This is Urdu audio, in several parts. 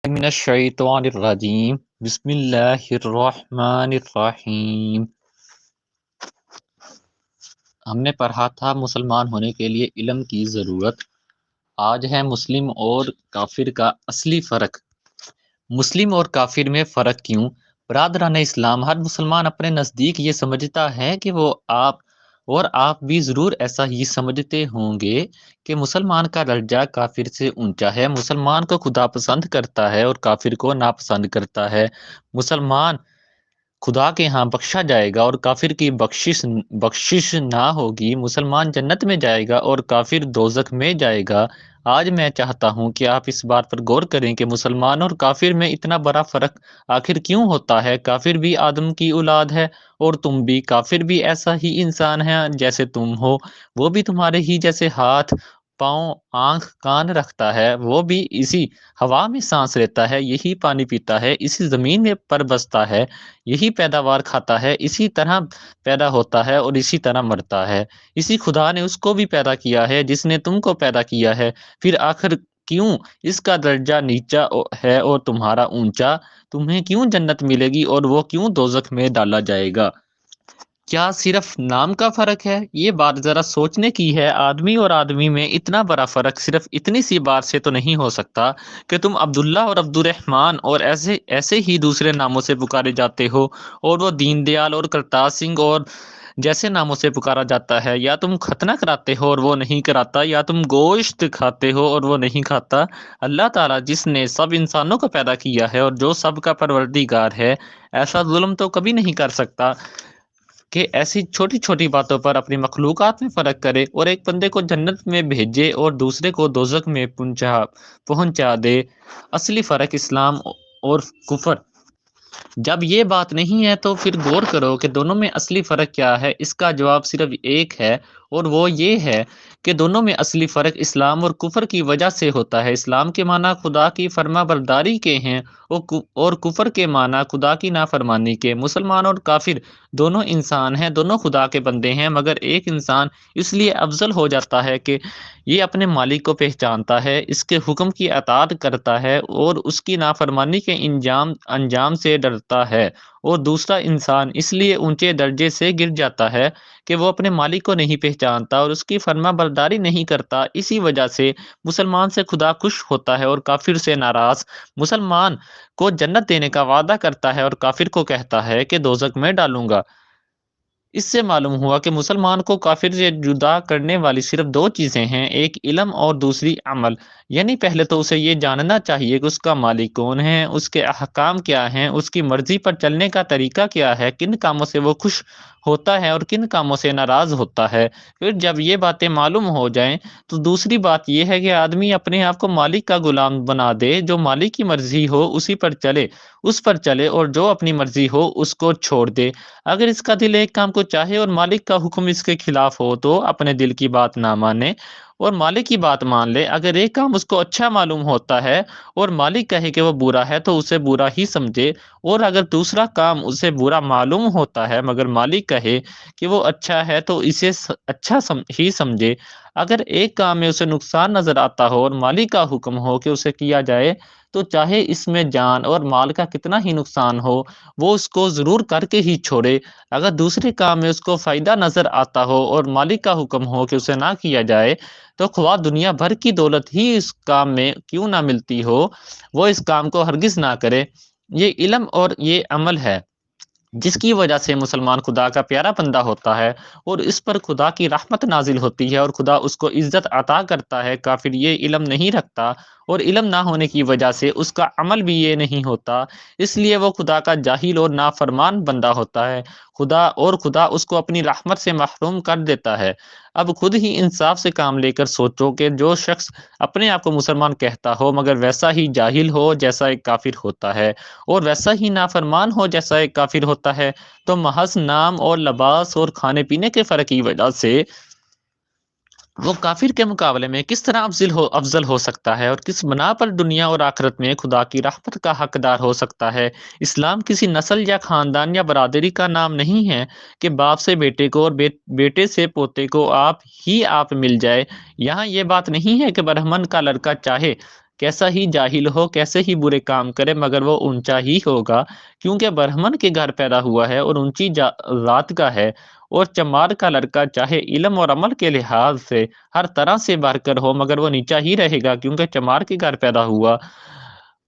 من الشیطان الرجیم بسم اللہ الرحمن الرحیم۔ ہم نے پڑھا تھا مسلمان ہونے کے لیے علم کی ضرورت۔ آج ہے مسلم اور کافر کا اصلی فرق۔ مسلم اور کافر میں فرق کیوں؟ برادران اسلام، ہر مسلمان اپنے نزدیک یہ سمجھتا ہے کہ آپ بھی ضرور ایسا ہی سمجھتے ہوں گے کہ مسلمان کا درجہ کافر سے اونچا ہے۔ مسلمان کو خدا پسند کرتا ہے اور کافر کو ناپسند کرتا ہے۔ مسلمان خدا کے ہاں بخشا جائے گا اور کافر کی بخشش نہ ہوگی۔ مسلمان جنت میں جائے گا اور کافر دوزخ میں جائے گا۔ آج میں چاہتا ہوں کہ آپ اس بات پر غور کریں کہ مسلمان اور کافر میں اتنا بڑا فرق آخر کیوں ہوتا ہے۔ کافر بھی آدم کی اولاد ہے اور تم بھی۔ کافر بھی ایسا ہی انسان ہے جیسے تم ہو، وہ بھی تمہارے ہی جیسے ہاتھ، پاؤں، آنکھ، کان رکھتا ہے۔ وہ بھی اسی ہوا میں سانس لیتا ہے، یہی پانی پیتا ہے، اسی زمین میں پر بستا ہے، یہی پیداوار کھاتا ہے، اسی طرح پیدا ہوتا ہے اور اسی طرح مرتا ہے۔ اسی خدا نے اس کو بھی پیدا کیا ہے جس نے تم کو پیدا کیا ہے۔ پھر آخر کیوں اس کا درجہ نیچا ہے اور تمہارا اونچا؟ تمہیں کیوں جنت ملے گی اور وہ کیوں دوزخ میں ڈالا جائے گا؟ کیا صرف نام کا فرق ہے؟ یہ بات ذرا سوچنے کی ہے۔ آدمی اور آدمی میں اتنا بڑا فرق صرف اتنی سی بات سے تو نہیں ہو سکتا کہ تم عبداللہ اور عبد الرحمن اور ایسے ہی دوسرے ناموں سے پکارے جاتے ہو اور وہ دین دیال اور کرتاز سنگھ اور جیسے ناموں سے پکارا جاتا ہے۔ یا تم ختنہ کراتے ہو اور وہ نہیں کراتا، یا تم گوشت کھاتے ہو اور وہ نہیں کھاتا۔ اللہ تعالیٰ جس نے سب انسانوں کو پیدا کیا ہے اور جو سب کا پروردگار ہے، ایسا ظلم تو کبھی نہیں کر سکتا کہ ایسی چھوٹی چھوٹی باتوں پر اپنی مخلوقات میں فرق کرے اور ایک بندے کو جنت میں بھیجے اور دوسرے کو دوزخ میں پہنچا دے۔ اصلی فرق اسلام اور کفر۔ جب یہ بات نہیں ہے تو پھر غور کرو کہ دونوں میں اصلی فرق کیا ہے۔ اس کا جواب صرف ایک ہے اور وہ یہ ہے کہ دونوں میں اصلی فرق اسلام اور کفر کی وجہ سے ہوتا ہے۔ اسلام کے معنی خدا کی فرما برداری کے ہیں اور کفر کے معنی خدا کی نافرمانی کے۔ مسلمان اور کافر دونوں انسان ہیں، دونوں خدا کے بندے ہیں، مگر ایک انسان اس لیے افضل ہو جاتا ہے کہ یہ اپنے مالک کو پہچانتا ہے، اس کے حکم کی اطاعت کرتا ہے اور اس کی نافرمانی کے انجام سے ڈرتا ہے، اور دوسرا انسان اس لیے اونچے درجے سے گر جاتا ہے کہ وہ اپنے مالک کو نہیں پہچانتا اور اس کی فرما برداری نہیں کرتا۔ اسی وجہ سے مسلمان سے خدا خوش ہوتا ہے اور کافر سے ناراض۔ مسلمان کو جنت دینے کا وعدہ کرتا ہے اور کافر کو کہتا ہے کہ دوزخ میں ڈالوں گا۔ اس سے معلوم ہوا کہ مسلمان کو کافر سے جدا کرنے والی صرف دو چیزیں ہیں، ایک علم اور دوسری عمل۔ یعنی پہلے تو اسے یہ جاننا چاہیے کہ اس کا مالک کون ہے، اس کے احکام کیا ہیں، اس کی مرضی پر چلنے کا طریقہ کیا ہے، کن کاموں سے وہ خوش ہوتا ہے اور کن کاموں سے ناراض ہوتا ہے۔ پھر جب یہ باتیں معلوم ہو جائیں تو دوسری بات یہ ہے کہ آدمی اپنے آپ کو مالک کا غلام بنا دے، جو مالک کی مرضی ہو اسی پر چلے، اس پر چلے، اور جو اپنی مرضی ہو اس کو چھوڑ دے۔ اگر اس کا دل ایک کام کو چاہے اور مالک کا حکم اس کے خلاف ہو تو اپنے دل کی بات نہ مانے اور مالک کی بات مان لے۔ اگر ایک کام اس کو اچھا معلوم ہوتا ہے اور مالک کہے کہ وہ برا ہے تو اسے برا ہی سمجھے، اور اگر دوسرا کام اسے برا معلوم ہوتا ہے مگر مالک کہے کہ وہ اچھا ہے تو اسے اچھا ہی سمجھے۔ اگر ایک کام میں اسے نقصان نظر آتا ہو اور مالک کا حکم ہو کہ اسے کیا جائے تو چاہے اس میں جان اور مال کا کتنا ہی نقصان ہو، وہ اس کو ضرور کر کے ہی چھوڑے۔ اگر دوسرے کام میں اس کو فائدہ نظر آتا ہو اور مالک کا حکم ہو کہ اسے نہ کیا جائے تو خواہ دنیا بھر کی دولت ہی اس کام میں کیوں نہ ملتی ہو، وہ اس کام کو ہرگز نہ کرے۔ یہ علم اور یہ عمل ہے جس کی وجہ سے مسلمان خدا کا پیارا بندہ ہوتا ہے اور اس پر خدا کی رحمت نازل ہوتی ہے اور خدا اس کو عزت عطا کرتا ہے۔ کافر یہ علم نہیں رکھتا اور علم نہ ہونے کی وجہ سے اس کا عمل بھی یہ نہیں ہوتا، اس لیے وہ خدا کا جاہل اور نافرمان بندہ ہوتا ہے، خدا اس کو اپنی رحمت سے محروم کر دیتا ہے۔ اب خود ہی انصاف سے کام لے کر سوچو کہ جو شخص اپنے آپ کو مسلمان کہتا ہو مگر ویسا ہی جاہل ہو جیسا ایک کافر ہوتا ہے اور ویسا ہی نافرمان ہو جیسا ایک کافر ہوتا ہے، تو محض نام اور لباس اور کھانے پینے کے فرق کی وجہ سے وہ کافر کے مقابلے میں کس طرح افضل ہو سکتا ہے اور کس بنا پر دنیا اور آخرت میں خدا کی رحمت کا حقدار ہو سکتا ہے۔ اسلام کسی نسل یا خاندان یا برادری کا نام نہیں ہے کہ باپ سے بیٹے کو اور بیٹے سے پوتے کو آپ مل جائے۔ یہاں یہ بات نہیں ہے کہ برہمن کا لڑکا چاہے کیسا ہی جاہل ہو، کیسے ہی برے کام کرے، مگر وہ اونچا ہی ہوگا، کیونکہ برہمن کے گھر پیدا ہوا ہے اور اونچی ذات کا ہے۔ اور چمار کا لڑکا چاہے علم اور عمل کے لحاظ سے ہر طرح سے بڑھ کر ہو، مگر وہ نیچا ہی رہے گا، کیونکہ چمار کے گھر پیدا ہوا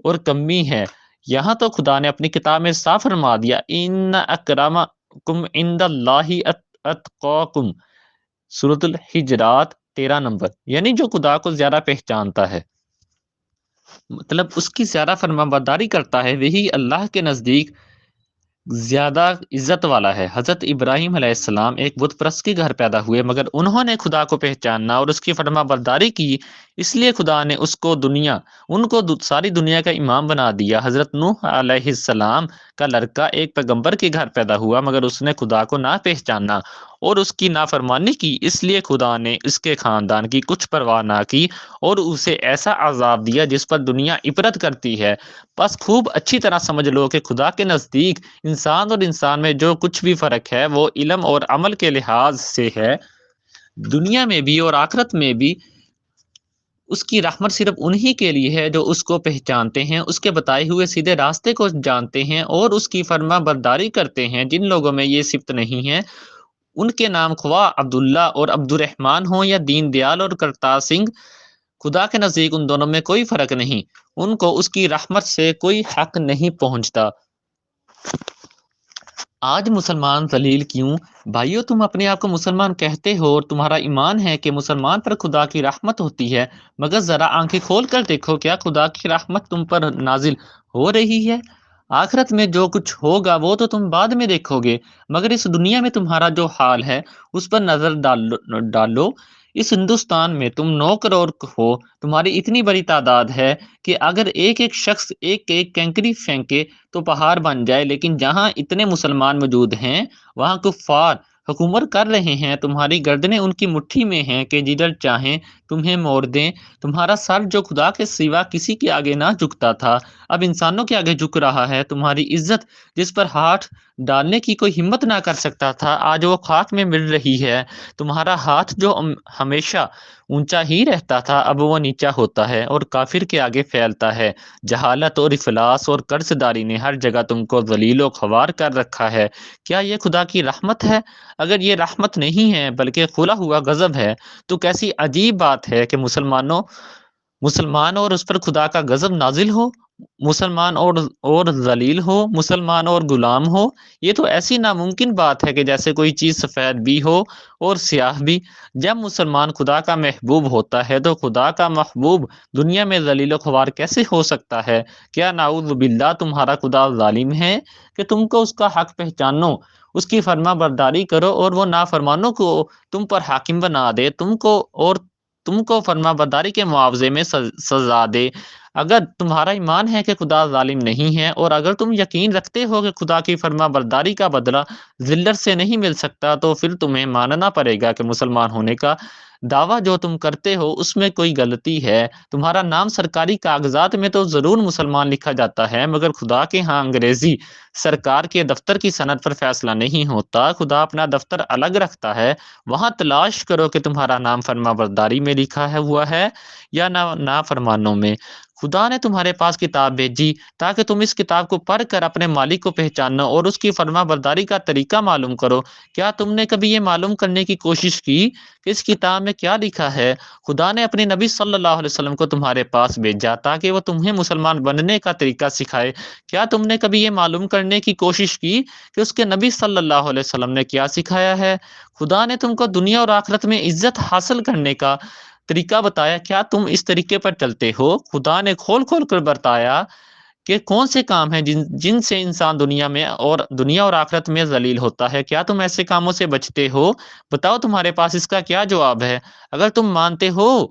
اور کمی ہے۔ یہاں تو خدا نے اپنی کتاب میں صاف فرما دیا، ان اکرمکم عند اللہ اتقاکم، سورۃ الحجرات 13 نمبر، یعنی جو خدا کو زیادہ پہچانتا ہے، مطلب اس کی زیادہ فرما برداری کرتا ہے، وہی اللہ کے نزدیک زیادہ عزت والا ہے۔ حضرت ابراہیم علیہ السلام ایک بت پرست کے گھر پیدا ہوئے، مگر انہوں نے خدا کو پہچاننا اور اس کی فرما برداری کی، اس لیے خدا نے ان کو ساری دنیا کا امام بنا دیا۔ حضرت نوح علیہ السلام کا لڑکا ایک پیغمبر کے گھر پیدا ہوا، مگر اس نے خدا کو نہ پہچانا اور اس کی نافرمانی کی، اس لیے خدا نے اس کے خاندان کی کچھ پرواہ نہ کی اور اسے ایسا عذاب دیا جس پر دنیا عبرت کرتی ہے۔ بس خوب اچھی طرح سمجھ لو کہ خدا کے نزدیک انسان اور انسان میں جو کچھ بھی فرق ہے وہ علم اور عمل کے لحاظ سے ہے، دنیا میں بھی اور آخرت میں بھی۔ اس کی رحمت صرف انہی کے لیے ہے جو اس کو پہچانتے ہیں، اس کے بتائے ہوئے سیدھے راستے کو جانتے ہیں اور اس کی فرما برداری کرتے ہیں۔ جن لوگوں میں یہ صفت نہیں ہے، ان کے نام خواہ عبداللہ اور عبد الرحمن ہوں یا دین دیال اور کرتار سنگھ، خدا کے نزدیک ان دونوں میں کوئی فرق نہیں، ان کو اس کی رحمت سے کوئی حق نہیں پہنچتا۔ آج مسلمان ذلیل کیوں؟ بھائیو، تم اپنے آپ کو مسلمان کہتے ہو اور تمہارا ایمان ہے کہ مسلمان پر خدا کی رحمت ہوتی ہے، مگر ذرا آنکھیں کھول کر دیکھو، کیا خدا کی رحمت تم پر نازل ہو رہی ہے؟ آخرت میں جو کچھ ہوگا وہ تو تم بعد میں دیکھو گے، مگر اس دنیا میں تمہارا جو حال ہے اس پر نظر ڈالو۔ اس ہندوستان میں تم 9 کروڑ ہو، تمہاری اتنی بڑی تعداد ہے کہ اگر ایک ایک شخص ایک ایک کنکری پھینکے تو پہاڑ بن جائے، لیکن جہاں اتنے مسلمان موجود ہیں وہاں کفار حکومت کر رہے ہیں، تمہاری گردنیں ان کی مٹھی میں ہیں کہ جدھر چاہیں تمہیں موڑ دیں۔ تمہارا سر جو خدا کے سوا کسی کے آگے نہ جھکتا تھا اب انسانوں کے آگے جھک رہا ہے۔ تمہاری عزت جس پر ہاتھ ڈالنے کی کوئی ہمت نہ کر سکتا تھا آج وہ خاک میں مل رہی ہے۔ تمہارا ہاتھ جو ہمیشہ اونچا ہی رہتا تھا اب وہ نیچا ہوتا ہے اور کافر کے آگے پھیلتا ہے۔ جہالت اور افلاس اور قرض داری نے ہر جگہ تم کو ذلیل و خوار کر رکھا ہے۔ کیا یہ خدا کی رحمت ہے؟ اگر یہ رحمت نہیں ہے بلکہ کھلا ہوا غضب ہے تو کیسی عجیب بات ہے کہ مسلمان اور اس پر خدا کا غضب نازل ہو، مسلمان اور ذلیل ہو، مسلمان اور غلام ہو۔ یہ تو ایسی ناممکن بات ہے کہ جیسے کوئی چیز سفید بھی ہو اور سیاہ بھی۔ جب مسلمان خدا کا محبوب ہوتا ہے تو خدا کا محبوب دنیا میں ذلیل و خوار کیسے ہو سکتا ہے؟ کیا نعوذ باللہ تمہارا خدا ظالم ہے کہ تم کو اس کا حق پہچانو، اس کی فرما برداری کرو اور وہ نافرمانوں کو تم پر حاکم بنا دے، تم کو فرما برداری کے معاوضے میں سزا دے؟ اگر تمہارا ایمان ہے کہ خدا ظالم نہیں ہے اور اگر تم یقین رکھتے ہو کہ خدا کی فرما برداری کا بدلہ ذلت سے نہیں مل سکتا تو پھر تمہیں ماننا پڑے گا کہ مسلمان ہونے کا دعویٰ جو تم کرتے ہو اس میں کوئی غلطی ہے۔ تمہارا نام سرکاری کاغذات میں تو ضرور مسلمان لکھا جاتا ہے، مگر خدا کے ہاں انگریزی سرکار کے دفتر کی سند پر فیصلہ نہیں ہوتا۔ خدا اپنا دفتر الگ رکھتا ہے، وہاں تلاش کرو کہ تمہارا نام فرما برداری میں لکھا ہوا ہے یا نافرمانوں میں۔ خدا نے تمہارے پاس کتاب بھیجی تاکہ تم اس کتاب کو پڑھ کر اپنے مالک کو پہچانو اور اس کی فرما برداری کا طریقہ معلوم کرو۔ کیا تم نے کبھی یہ معلوم کرنے کی کوشش کی کہ اس کتاب میں کیا لکھا ہے؟ خدا نے اپنے نبی صلی اللہ علیہ وسلم کو تمہارے پاس بھیجا تاکہ وہ تمہیں مسلمان بننے کا طریقہ سکھائے۔ کیا تم نے کبھی یہ معلوم کرنے کی کوشش کی کہ اس کے نبی صلی اللہ علیہ وسلم نے کیا سکھایا ہے؟ خدا نے تم کو دنیا اور آخرت میں عزت حاصل کرنے کا طریقہ بتایا، کیا تم اس طریقے پر چلتے ہو؟ خدا نے کھول کھول کر بتایا کہ کون سے کام ہیں جن سے انسان دنیا اور آخرت میں ذلیل ہوتا ہے۔ کیا تم ایسے کاموں سے بچتے ہو؟ بتاؤ تمہارے پاس اس کا کیا جواب ہے؟ اگر تم مانتے ہو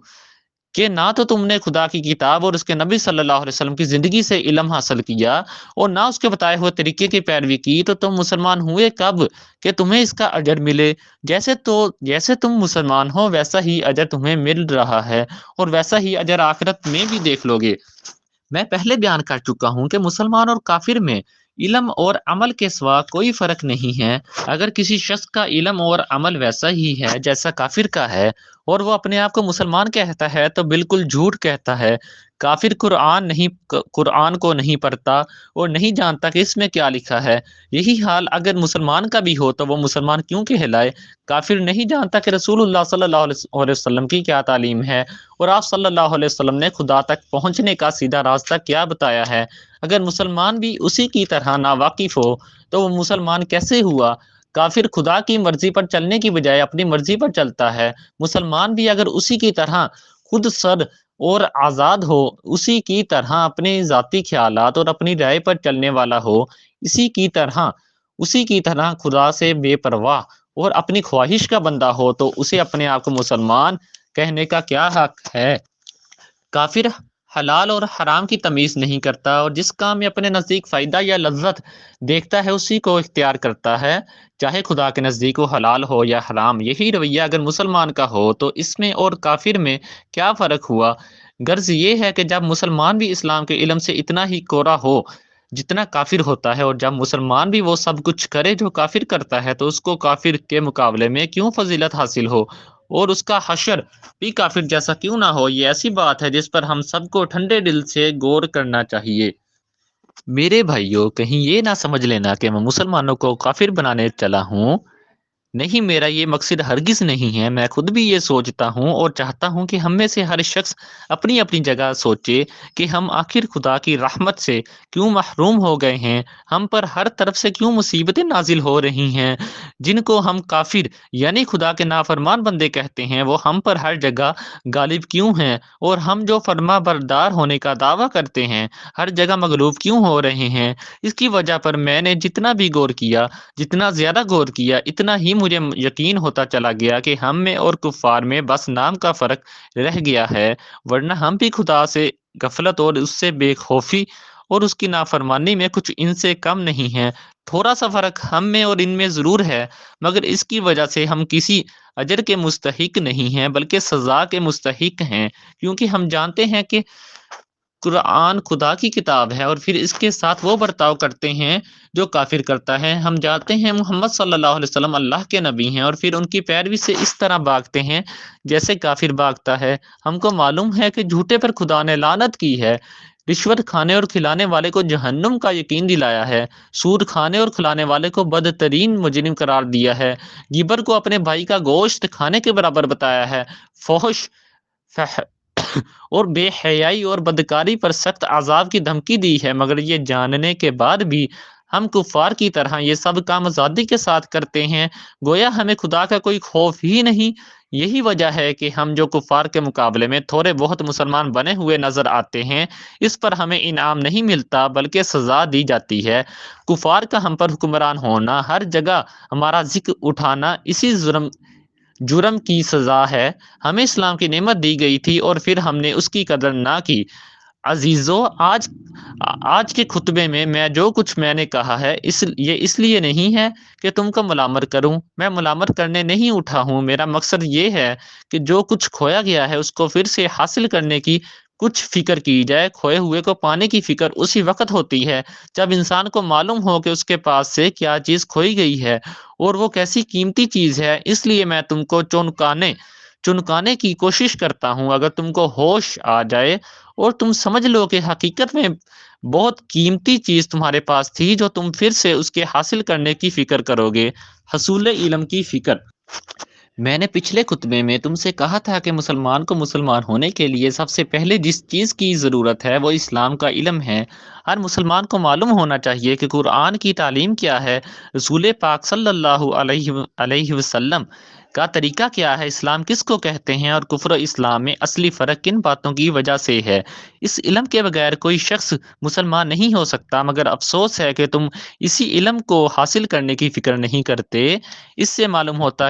کہ نہ تو تم نے خدا کی کتاب اور اس کے نبی صلی اللہ علیہ وسلم کی زندگی سے علم حاصل کیا اور نہ اس کے بتائے ہوئے طریقے کی پیروی کی تو تم مسلمان ہوئے کب کہ تمہیں اس کا اجر ملے؟ جیسے تم مسلمان ہو ویسا ہی اجر تمہیں مل رہا ہے اور ویسا ہی اجر آخرت میں بھی دیکھ لو گے۔ میں پہلے بیان کر چکا ہوں کہ مسلمان اور کافر میں علم اور عمل کے سوا کوئی فرق نہیں ہے۔ اگر کسی شخص کا علم اور عمل ویسا ہی ہے جیسا کافر کا ہے اور وہ اپنے آپ کو مسلمان کہتا ہے تو بالکل جھوٹ کہتا ہے۔ کافر قرآن کو نہیں پڑھتا اور نہیں جانتا کہ اس میں کیا لکھا ہے۔ یہی حال اگر مسلمان کا بھی ہو تو وہ مسلمان کیوں کہلائے؟ کافر نہیں جانتا کہ رسول اللہ صلی اللہ علیہ وسلم کی کیا تعلیم ہے، اور آپ صلی اللہ علیہ وسلم نے خدا تک پہنچنے کا سیدھا راستہ کیا بتایا ہے۔ اگر مسلمان بھی اسی کی طرح ناواقف ہو تو وہ مسلمان کیسے ہوا؟ کافر خدا کی مرضی پر چلنے کی بجائے اپنی مرضی پر چلتا ہے۔ مسلمان بھی اگر اسی کی طرح خود سر اور آزاد ہو، اسی کی طرح اپنے ذاتی خیالات اور اپنی رائے پر چلنے والا ہو، اسی کی طرح خدا سے بے پرواہ اور اپنی خواہش کا بندہ ہو، تو اسے اپنے آپ کو مسلمان کہنے کا کیا حق ہے؟ کافر حلال اور حرام کی تمیز نہیں کرتا، اور جس کام میں اپنے نزدیک فائدہ یا لذت دیکھتا ہے اسی کو اختیار کرتا ہے، چاہے خدا کے نزدیک وہ حلال ہو یا حرام۔ یہی رویہ اگر مسلمان کا ہو تو اس میں اور کافر میں کیا فرق ہوا؟ غرض یہ ہے کہ جب مسلمان بھی اسلام کے علم سے اتنا ہی کورا ہو جتنا کافر ہوتا ہے، اور جب مسلمان بھی وہ سب کچھ کرے جو کافر کرتا ہے، تو اس کو کافر کے مقابلے میں کیوں فضیلت حاصل ہو، اور اس کا حشر بھی کافر جیسا کیوں نہ ہو؟ یہ ایسی بات ہے جس پر ہم سب کو ٹھنڈے دل سے غور کرنا چاہیے۔ میرے بھائیوں، کہیں یہ نہ سمجھ لینا کہ میں مسلمانوں کو کافر بنانے چلا ہوں۔ نہیں، میرا یہ مقصد ہرگز نہیں ہے۔ میں خود بھی یہ سوچتا ہوں اور چاہتا ہوں کہ ہم میں سے ہر شخص اپنی اپنی جگہ سوچے کہ ہم آخر خدا کی رحمت سے کیوں محروم ہو گئے ہیں، ہم پر ہر طرف سے کیوں مصیبتیں نازل ہو رہی ہیں، جن کو ہم کافر یعنی خدا کے نافرمان بندے کہتے ہیں، وہ ہم پر ہر جگہ غالب کیوں ہیں، اور ہم جو فرما بردار ہونے کا دعویٰ کرتے ہیں ہر جگہ مغلوب کیوں ہو رہے ہیں۔ اس کی وجہ پر میں نے جتنا بھی غور کیا، جتنا زیادہ غور کیا، اتنا ہی مجھے یقین ہوتا چلا گیا کہ ہم میں اور کفار میں بس نام کا فرق رہ گیا ہے، ورنہ ہم بھی خدا سے غفلت اور اس سے بے خوفی اور اس کی نافرمانی میں کچھ ان سے کم نہیں ہیں۔ تھوڑا سا فرق ہم میں اور ان میں ضرور ہے، مگر اس کی وجہ سے ہم کسی اجر کے مستحق نہیں ہیں بلکہ سزا کے مستحق ہیں، کیونکہ ہم جانتے ہیں کہ قرآن خدا کی کتاب ہے، اور پھر اس کے ساتھ وہ برتاؤ کرتے ہیں جو کافر کرتا ہے۔ ہم جانتے ہیں محمد صلی اللہ علیہ وسلم اللہ کے نبی ہیں، اور پھر ان کی پیروی سے اس طرح بھاگتے ہیں جیسے کافر بھاگتا ہے۔ ہم کو معلوم ہے کہ جھوٹے پر خدا نے لعنت کی ہے، رشوت کھانے اور کھلانے والے کو جہنم کا یقین دلایا ہے، سود کھانے اور کھلانے والے کو بدترین مجرم قرار دیا ہے، گیبر کو اپنے بھائی کا گوشت کھانے کے برابر بتایا ہے، فحش اور بے حیائی اور بدکاری پر سخت عذاب کی دھمکی دی ہے، مگر یہ جاننے کے بعد بھی ہم کفار کی طرح یہ سب کام آزادی کے ساتھ کرتے ہیں، گویا ہمیں خدا کا کوئی خوف ہی نہیں۔ یہی وجہ ہے کہ ہم جو کفار کے مقابلے میں تھوڑے بہت مسلمان بنے ہوئے نظر آتے ہیں، اس پر ہمیں انعام نہیں ملتا بلکہ سزا دی جاتی ہے۔ کفار کا ہم پر حکمران ہونا، ہر جگہ ہمارا ذکر اٹھانا اسی جرم کی سزا ہے۔ ہمیں اسلام کی نعمت دی گئی تھی اور پھر ہم نے اس کی قدر نہ کی۔ عزیزو، آج کے خطبے میں جو کچھ میں نے کہا ہے یہ اس لیے نہیں ہے کہ تم کو ملامت کروں، میں ملامت کرنے نہیں اٹھا ہوں۔ میرا مقصد یہ ہے کہ جو کچھ کھویا گیا ہے اس کو پھر سے حاصل کرنے کی کچھ فکر کی جائے۔ کھوئے ہوئے کو پانے کی فکر اسی وقت ہوتی ہے جب انسان کو معلوم ہو کہ اس کے پاس سے کیا چیز کھوئی گئی ہے اور وہ کیسی قیمتی چیز ہے۔ اس لیے میں تم کو چنکانے کی کوشش کرتا ہوں۔ اگر تم کو ہوش آ جائے اور تم سمجھ لو کہ حقیقت میں بہت قیمتی چیز تمہارے پاس تھی جو تم پھر سے اس کے حاصل کرنے کی فکر کرو گے، حصول علم کی فکر۔ میں نے پچھلے خطبے میں تم سے کہا تھا کہ مسلمان کو مسلمان ہونے کے لیے سب سے پہلے جس چیز کی ضرورت ہے وہ اسلام کا علم ہے۔ ہر مسلمان کو معلوم ہونا چاہیے کہ قرآن کی تعلیم کیا ہے، رسول پاک صلی اللہ علیہ وسلم کا طریقہ کیا ہے، اسلام کس کو کہتے ہیں، اور کفر و اسلام میں اصلی فرق کن باتوں کی وجہ سے ہے۔ اس علم کے بغیر کوئی شخص مسلمان نہیں ہو سکتا، مگر افسوس ہے کہ تم اسی علم کو حاصل کرنے کی فکر نہیں کرتے۔ اس سے معلوم ہوتا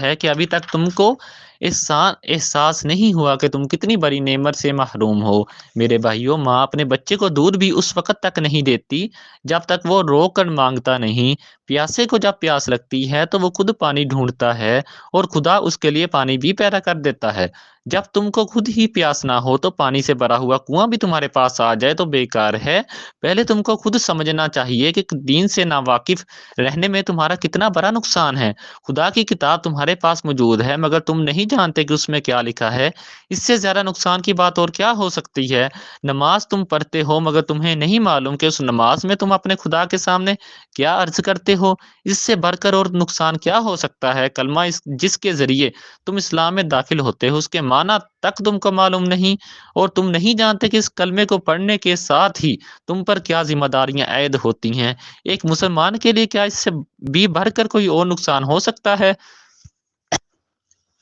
ہے کہ ابھی تک تم کو احساس نہیں ہوا کہ تم کتنی بڑی نعمت سے محروم ہو۔ میرے بھائیوں، ماں اپنے بچے کو دودھ بھی اس وقت تک نہیں دیتی جب تک وہ رو کر مانگتا نہیں۔ پیاسے کو جب پیاس لگتی ہے تو وہ خود پانی ڈھونڈتا ہے اور خدا اس کے لیے پانی بھی پیدا کر دیتا ہے۔ جب تم کو خود ہی پیاس نہ ہو تو پانی سے بھرا ہوا کنواں بھی تمہارے پاس آ جائے تو بیکار ہے۔ پہلے تم کو خود سمجھنا چاہیے کہ دین سے ناواقف رہنے میں تمہارا کتنا بڑا نقصان ہے۔ خدا کی کتاب تمہارے پاس موجود ہے مگر تم نہیں جانتے کہ اس میں کیا لکھا ہے۔ اس سے زیادہ نقصان کی بات اور کیا ہو سکتی ہے؟ نماز تم پڑھتے ہو مگر تمہیں نہیں معلوم کہ اس نماز میں تم اپنے خدا کے سامنے کیا عرض کرتے ہو۔ اس سے بڑھ کر اور نقصان کیا ہو سکتا ہے؟ کلمہ جس کے ذریعے تم اسلام میں داخل ہوتے ہو اس کے معنی تک تم کو معلوم نہیں، اور تم نہیں جانتے کہ اس کلمے کو پڑھنے کے ساتھ ہی تم پر کیا ذمہ داریاں عائد ہوتی ہیں۔ ایک مسلمان کے لیے کیا اس سے بھی بڑھ کر کوئی اور نقصان ہو سکتا ہے؟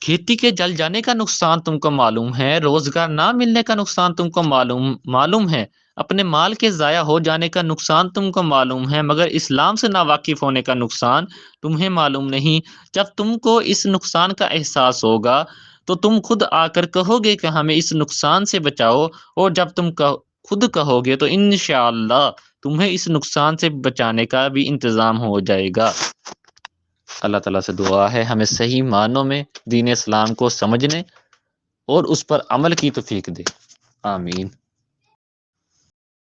کھیتی کے جل جانے کا نقصان تم کو معلوم ہے، روزگار نہ ملنے کا نقصان تم کو معلوم ہے، اپنے مال کے ضائع ہو جانے کا نقصان تم کو معلوم ہے، مگر اسلام سے ناواقف ہونے کا نقصان تمہیں معلوم نہیں۔ جب تم کو اس نقصان کا احساس ہوگا تو تم خود آ کر کہو گے کہ ہمیں اس نقصان سے بچاؤ، اور جب تم خود کہو گے تو انشاءاللہ تمہیں اس نقصان سے بچانے کا بھی انتظام ہو جائے گا۔ اللہ تعالیٰ سے دعا ہے ہمیں صحیح معنوں میں دین اسلام کو سمجھنے اور اس پر عمل کی توفیق دے، آمین۔